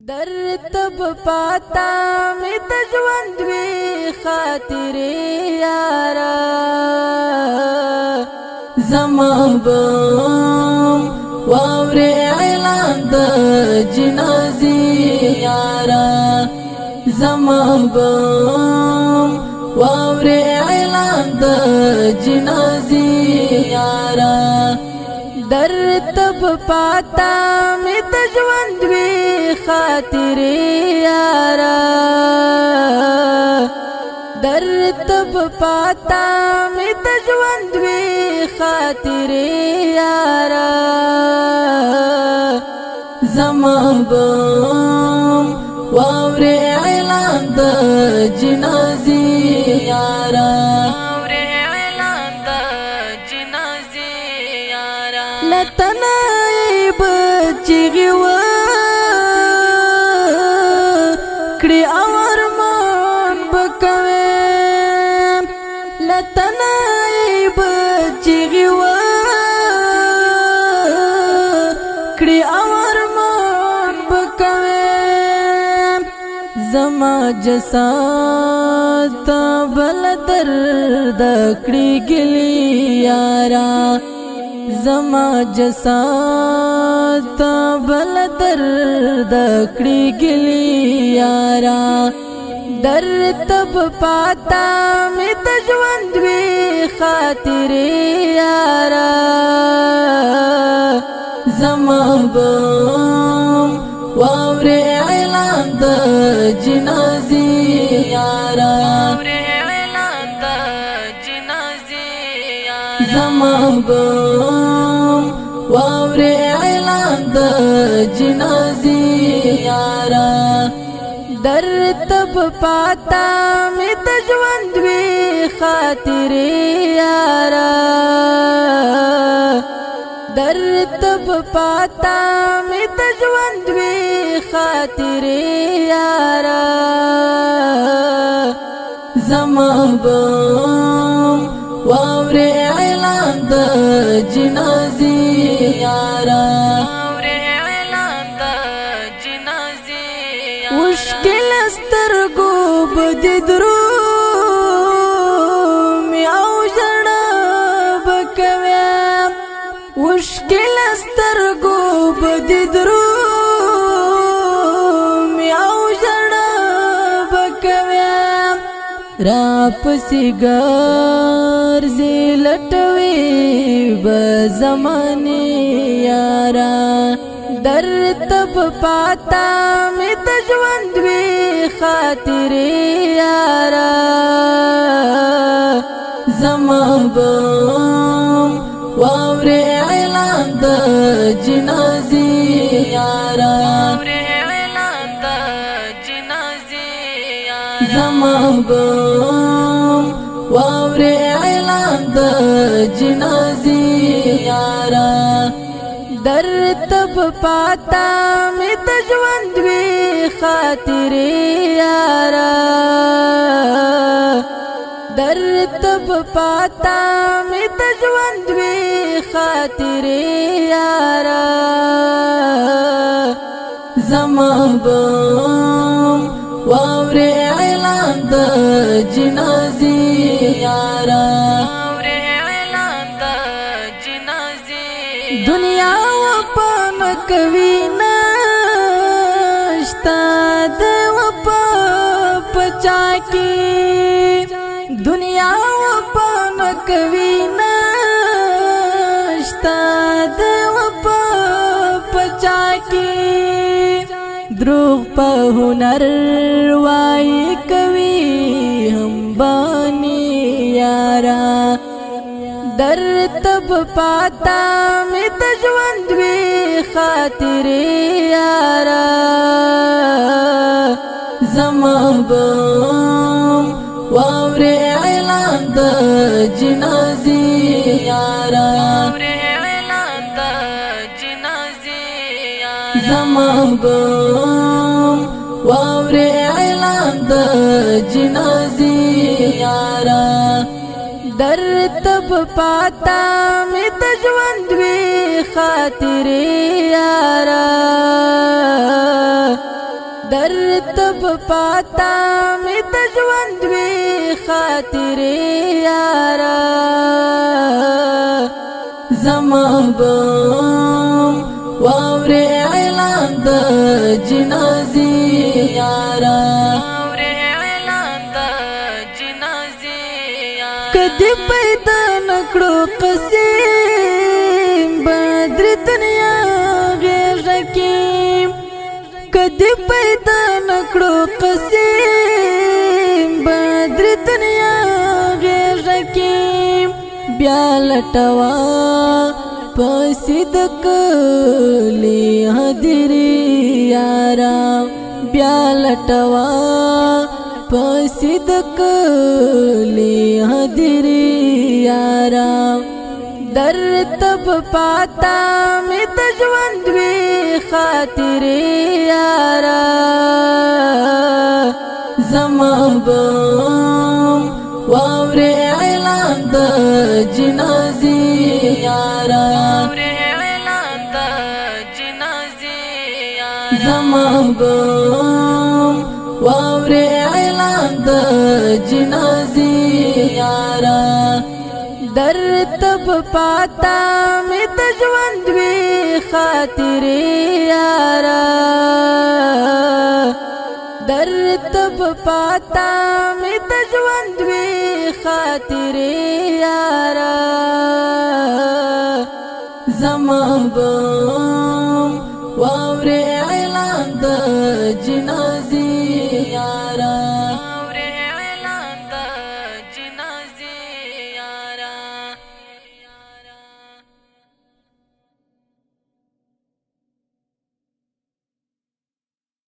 درتب پاتا می تجوند وی خاطری یارا زمابم واور اعلان د جنازی یارا زمابم واور اعلان د جنازی یارا درتب پاتا می تجوند وی خاطری یارا درتب پاتا می تجوند وی خاطری یارا زمابم واور اعلان د جنازی یارا لتنایب چیغي و کړي اورمان بکوي لتنایب چیغي و کړي اورمان بکوي زما جسات بل درد کړي ګلی یارا زما جسات بل درد کړي ګلی یارا درتب پاتا می تجوند وی خاطری یارا زمابم واور اعلان د جنازی یارا زمابم واور اعلان د جنازی یارا درتب پاتا می تجوند وی خاطری یارا درتب پاتا می تجوند وی خاطری یارا زمابم واور اعلان د جنازی یارا مشکل سترګو بد درو می او جړه بکوي مشکل سترګو بد درو می او جړه بکوي را پسګر زلټوي بزمانه یارا درتب پاتا می تجوند وی خاطری یارا زمابم واور اعلان د جنازی یارا زمابم واور اعلان د جنازی یارا درتب پاتا می تجوند وی خاطری یارا درتب پاتا می تجوند وی خاطری یارا زمابم واور اعلان د جنازی یارا دنیا وپم کوي نشتا د وپ پچا کی دنیا وپم کوي نشتا د وپ پچا کی دروغ په هنر وای کوي هم بانی یارا درتب پاتا می تجوند وی خاطری یارا زمابم واور اعلان د جنازی یارا زمابم واور اعلان د جنازی یارا درتب پاتا می تجوند وی خاطری یارا درتب پاتا می د ژوند وی خاطرې یارا زما بم واورې اعلان د جنازې یارا کدی پیدا نکړو قسم بدر دنیا غیر رکیم کدی پیدا نکړو قسم بدر دنیا غیر رکیم بیا لټوا پسید کلی حاضری یارا بیا لټوا پسید کلی حاضری یارا درتب پاتا می د ژوند وی خاطرې یارا زما بم واورې اعلان د جنازې یارا زما بم واورې اعلان د جنازې یارا درتب پاتا می د ژوند وی خاطرې یارا درتب پاتا می د ژوند وی خاطرې یارا زما بم واورې اعلان د جنازې